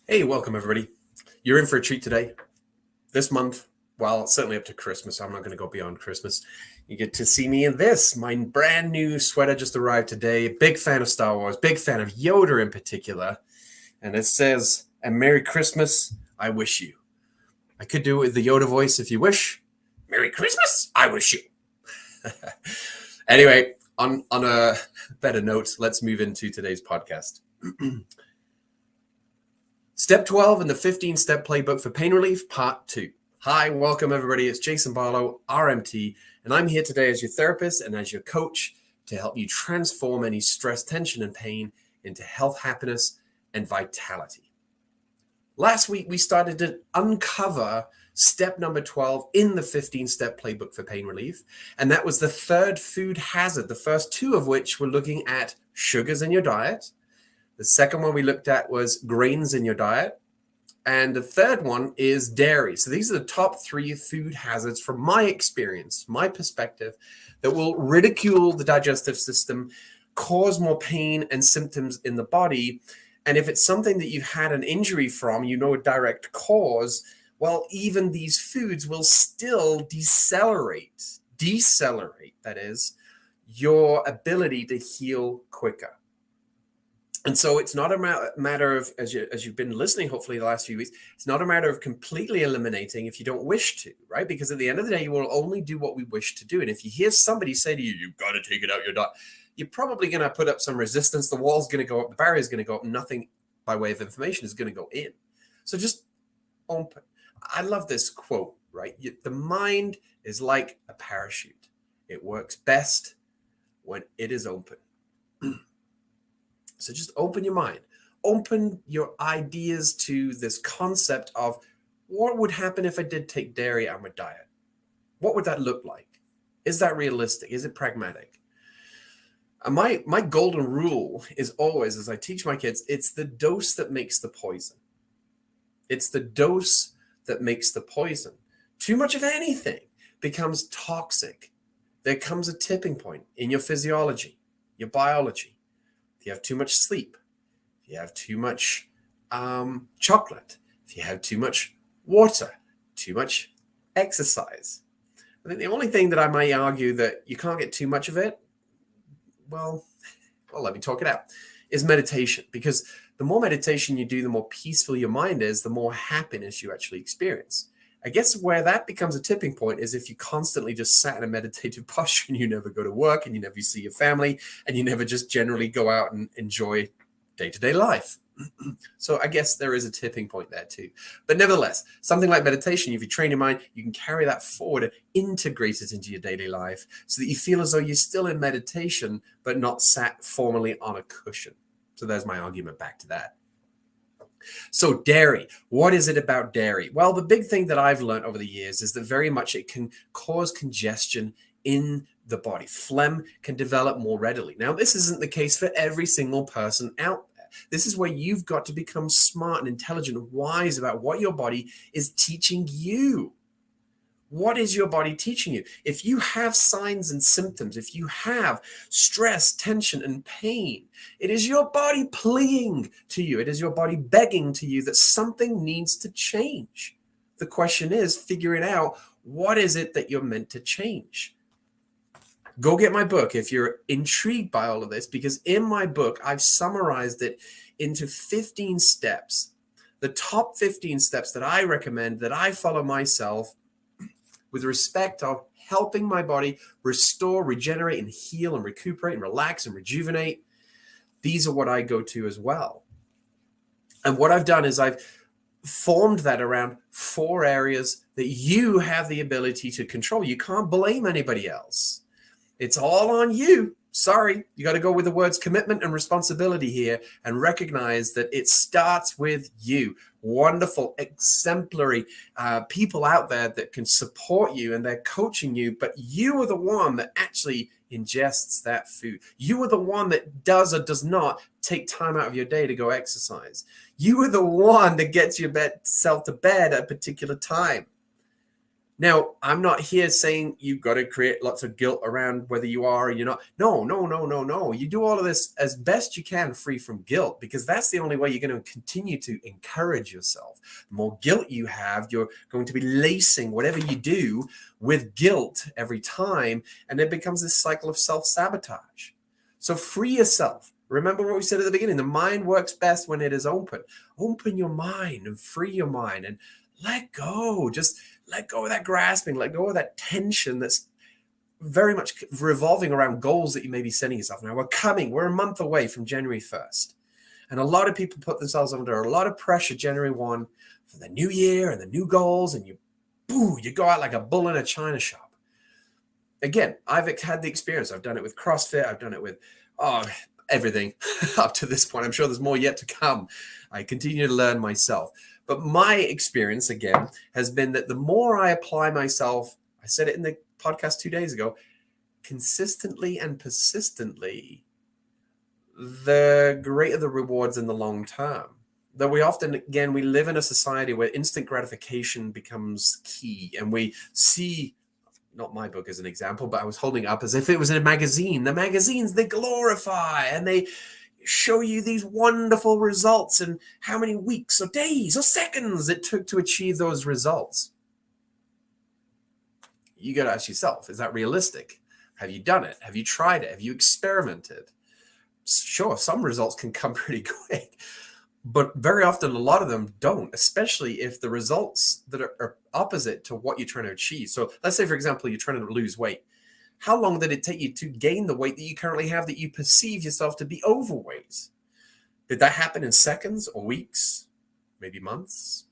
Hey, welcome everybody. You're in for a treat today. This month, well, certainly up to Christmas. I'm not going to go beyond Christmas. You get to see me in this. My brand new sweater just arrived today. Big fan of Star Wars, big fan of Yoda in particular. And it says, "And Merry Christmas, I wish you." I could do it with the Yoda voice if you wish. Merry Christmas, I wish you. Anyway, on a better note, let's move into today's podcast. Step 12 in the 15-step playbook for pain relief, part 2. Hi, welcome everybody. It's Jason Barlow, RMT, and I'm here today as your therapist and as your coach to help you transform any stress, tension, and pain into health, happiness, and vitality. Last week, we started to uncover step number 12 in the 15-step playbook for pain relief, and that was the third food hazard, the first two of which were looking at sugars in your diet. The second one we looked at was grains in your diet. And the third one is dairy. So these are the top 3 food hazards from my experience, my perspective, that will ridicule the digestive system, cause more pain and symptoms in the body. And if it's something that you've had an injury from, you know, a direct cause, well, even these foods will still decelerate, that is, your ability to heal quicker. And so it's not a matter of, as you've been listening, hopefully the last few weeks, it's not a matter of completely eliminating if you don't wish to, right? Because at the end of the day, you will only do what we wish to do. And if you hear somebody say to you, "You've got to take it out your diet," you're probably going to put up some resistance. The wall's going to go up, the barrier's going to go up, nothing by way of information is going to go in. So just open. I love this quote, right? The mind is like a parachute. It works best when it is open. So just open your mind, open your ideas to this concept of what would happen if I did take dairy out of my diet? What would that look like? Is that realistic? Is it pragmatic? And my golden rule is always, as I teach my kids, it's the dose that makes the poison. It's the dose that makes the poison. Too much of anything becomes toxic. There comes a tipping point in your physiology, your biology. If you have too much sleep, if you have too much chocolate, if you have too much water, too much exercise. I think the only thing that I might argue that you can't get too much of it, well, let me talk it out, is meditation. Because the more meditation you do, the more peaceful your mind is, the more happiness you actually experience. I guess where that becomes a tipping point is if you constantly just sat in a meditative posture and you never go to work and you never see your family and you never just generally go out and enjoy day-to-day life. So I guess there is a tipping point there too. But nevertheless, something like meditation, if you train your mind, you can carry that forward and integrate it into your daily life so that you feel as though you're still in meditation, but not sat formally on a cushion. So there's my argument back to that. So dairy, what is it about dairy? Well, the big thing that I've learned over the years is that very much it can cause congestion in the body. Phlegm can develop more readily. Now, this isn't the case for every single person out there. This is where you've got to become smart and intelligent and wise about what your body is teaching you. What is your body teaching you? If you have signs and symptoms, if you have stress, tension, and pain, it is your body pleading to you. It is your body begging to you that something needs to change. The question is figuring out what is it that you're meant to change. Go get my book if you're intrigued by all of this, because in my book, I've summarized it into 15 steps. The top 15 steps that I recommend, that I follow myself, with respect of helping my body restore, regenerate, and heal, and recuperate, and relax, and rejuvenate. These are what I go to as well. And what I've done is I've formed that around 4 areas that you have the ability to control. You can't blame anybody else. It's all on you. Sorry, you got to go with the words commitment and responsibility here and recognize that it starts with you. Wonderful, exemplary people out there that can support you and they're coaching you, but you are the one that actually ingests that food. You are the one that does or does not take time out of your day to go exercise. You are the one that gets yourself to bed at a particular time. Now, I'm not here saying you've got to create lots of guilt around whether you are or you're not. No, no, no, no, no. You do all of this as best you can free from guilt, because that's the only way you're going to continue to encourage yourself. The more guilt you have, you're going to be lacing whatever you do with guilt every time, and it becomes this cycle of self-sabotage. So free yourself. Remember what we said at the beginning. The mind works best when it is open. Open your mind and free your mind and let go. Just let go of that grasping, let go of that tension that's very much revolving around goals that you may be setting yourself. Now we're a month away from January 1st. And a lot of people put themselves under a lot of pressure January 1 for the new year and the new goals, and you go out like a bull in a china shop. Again, I've had the experience. I've done it with CrossFit. I've done it with everything up to this point. I'm sure there's more yet to come. I continue to learn myself. But my experience, again, has been that the more I apply myself, I said it in the podcast 2 days ago, consistently and persistently, the greater the rewards in the long term. That we often, again, we live in a society where instant gratification becomes key. And we see, not my book as an example, but I was holding up as if it was in a magazine. The magazines, they glorify and they show you these wonderful results and how many weeks or days or seconds it took to achieve those results. You got to ask yourself, is that realistic? Have you done it? Have you tried it? Have you experimented? Sure, some results can come pretty quick, but very often a lot of them don't, especially if the results that are opposite to what you're trying to achieve. So let's say, for example, you're trying to lose weight. How long did it take you to gain the weight that you currently have that you perceive yourself to be overweight? Did that happen in seconds or weeks, maybe months?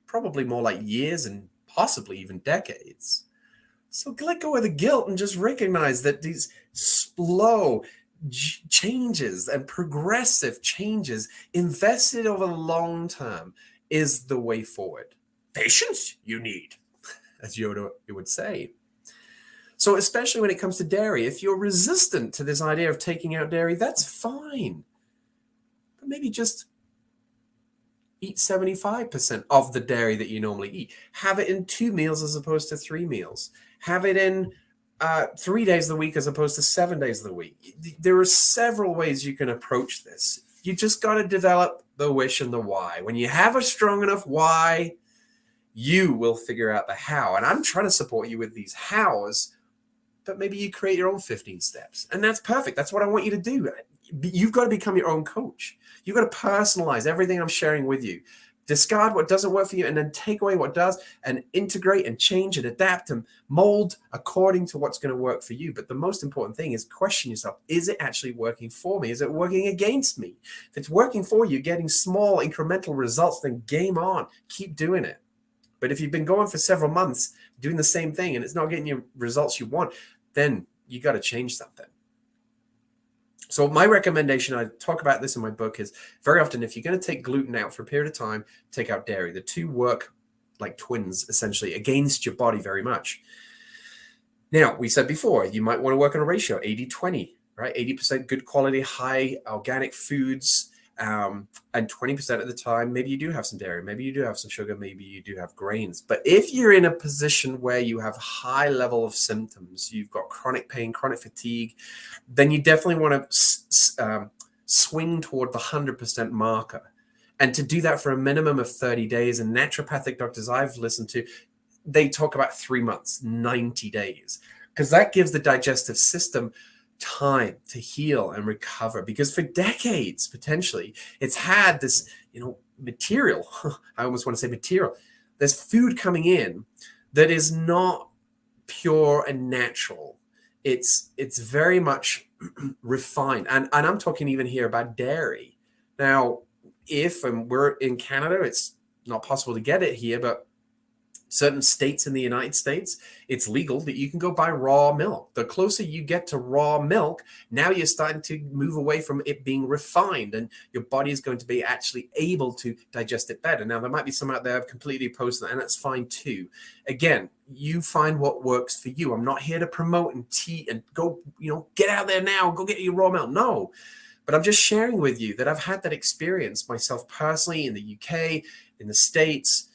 Probably more like years and possibly even decades. So let go of the guilt and just recognize that these slow changes and progressive changes invested over the long term is the way forward. Patience you need, as Yoda would say. So especially when it comes to dairy, if you're resistant to this idea of taking out dairy, that's fine. But maybe just eat 75% of the dairy that you normally eat. Have it in 2 meals as opposed to 3 meals. Have it in 3 days of the week as opposed to 7 days of the week. There are several ways you can approach this. You just got to develop the wish and the why. When you have a strong enough why, you will figure out the how. And I'm trying to support you with these hows, but maybe you create your own 15 steps. And that's perfect. That's what I want you to do. You've got to become your own coach. You've got to personalize everything I'm sharing with you. Discard what doesn't work for you and then take away what does and integrate and change and adapt and mold according to what's going to work for you. But the most important thing is question yourself, is it actually working for me? Is it working against me? If it's working for you, getting small incremental results, then game on. Keep doing it. But if you've been going for several months doing the same thing and it's not getting you results you want, then you got to change something. So my recommendation, I talk about this in my book, is very often if you're going to take gluten out for a period of time, take out dairy. The two work like twins, essentially, against your body very much. Now, we said before, you might want to work on a ratio, 80-20, right? 80% good quality, high organic foods, and 20% of the time, maybe you do have some dairy, maybe you do have some sugar, maybe you do have grains. But if you're in a position where you have high level of symptoms, you've got chronic pain, chronic fatigue, then you definitely want to swing toward the 100% marker. And to do that for a minimum of 30 days, and naturopathic doctors I've listened to, they talk about 3 months, 90 days, because that gives the digestive system time to heal and recover. Because for decades, potentially, it's had this, material. I almost want to say material. There's food coming in that is not pure and natural. It's very much refined. And I'm talking even here about dairy. Now, and we're in Canada, it's not possible to get it here, but certain states in the United States, it's legal that you can go buy raw milk. The closer you get to raw milk, now you're starting to move away from it being refined, and your body is going to be actually able to digest it better. Now, there might be some out there completely opposed to that, and that's fine too. Again, you find what works for you. I'm not here to promote and go, get out there now, go get your raw milk. No. But I'm just sharing with you that I've had that experience myself personally in the UK, in the States,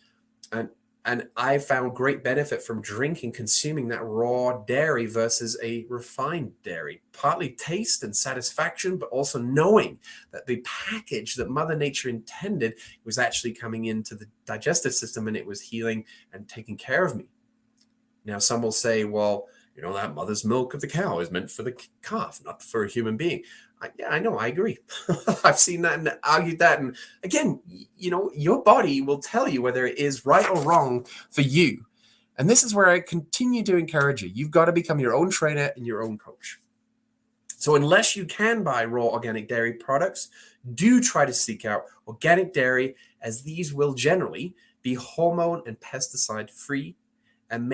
and And I found great benefit from consuming that raw dairy versus a refined dairy. Partly taste and satisfaction, but also knowing that the package that Mother Nature intended was actually coming into the digestive system and it was healing and taking care of me. Now, some will say, well, that mother's milk of the cow is meant for the calf, not for a human being. Yeah, I know, I agree. I've seen that and argued that. And again, your body will tell you whether it is right or wrong for you. And this is where I continue to encourage you. You've got to become your own trainer and your own coach. So unless you can buy raw organic dairy products, do try to seek out organic dairy, as these will generally be hormone and pesticide free, and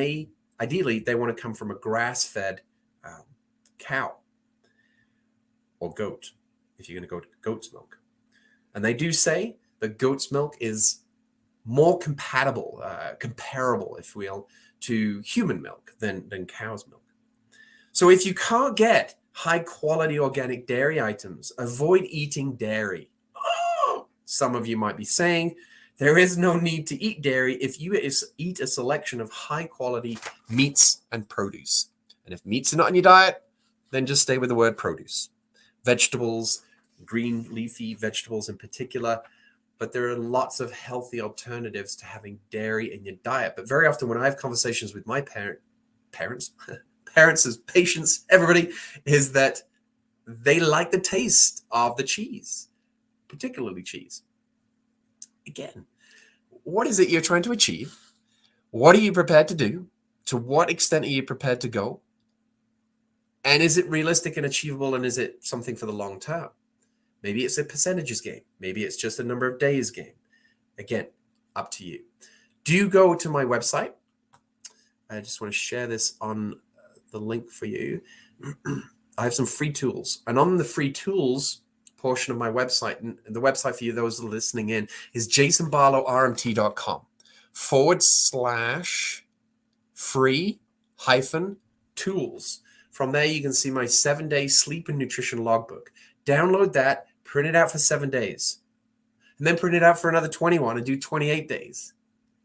ideally, they want to come from a grass-fed cow or goat, if you're going to go to goat's milk. And they do say that goat's milk is more comparable, if we will, to human milk than cow's milk. So if you can't get high-quality organic dairy items, avoid eating dairy. Some of you might be saying, there is no need to eat dairy if you eat a selection of high-quality meats and produce. And if meats are not in your diet, then just stay with the word produce. Vegetables, green leafy vegetables in particular, but there are lots of healthy alternatives to having dairy in your diet. But very often when I have conversations with my parents as patients, everybody, is that they like the taste of the cheese, particularly cheese. Again, what is it you're trying to achieve? What are you prepared to do? To what extent are you prepared to go? And is it realistic and achievable? And is it something for the long term? Maybe it's a percentages game. Maybe it's just a number of days game. Again, up to you. Do go to my website. I just want to share this on the link for you. I have some free tools. And on the free tools portion of my website, and the website for you, those listening in, is jasonbarlow.rmt.com/free-tools. From there, you can see my 7-day sleep and nutrition logbook. Download that, print it out for 7 days, and then print it out for another 21 and do 28 days.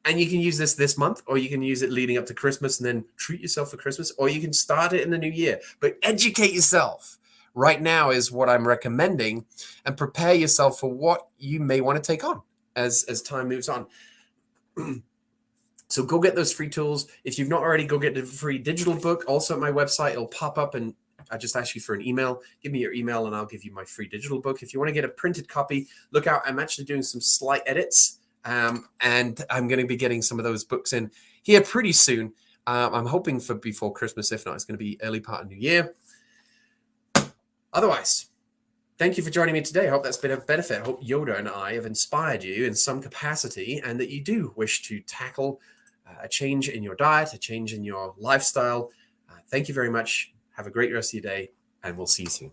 And you can use this month, or you can use it leading up to Christmas and then treat yourself for Christmas, or you can start it in the new year. But educate yourself. Right now is what I'm recommending, and prepare yourself for what you may want to take on as time moves on. So go get those free tools. If you've not already, go get the free digital book. Also at my website, it'll pop up and I just ask you for an email. Give me your email and I'll give you my free digital book. If you want to get a printed copy, look out. I'm actually doing some slight edits and I'm going to be getting some of those books in here pretty soon. I'm hoping for before Christmas. If not, it's going to be early part of New Year. Otherwise, thank you for joining me today. I hope that's been a benefit. I hope Yoda and I have inspired you in some capacity and that you do wish to tackle a change in your diet, a change in your lifestyle. Thank you very much. Have a great rest of your day, and we'll see you soon.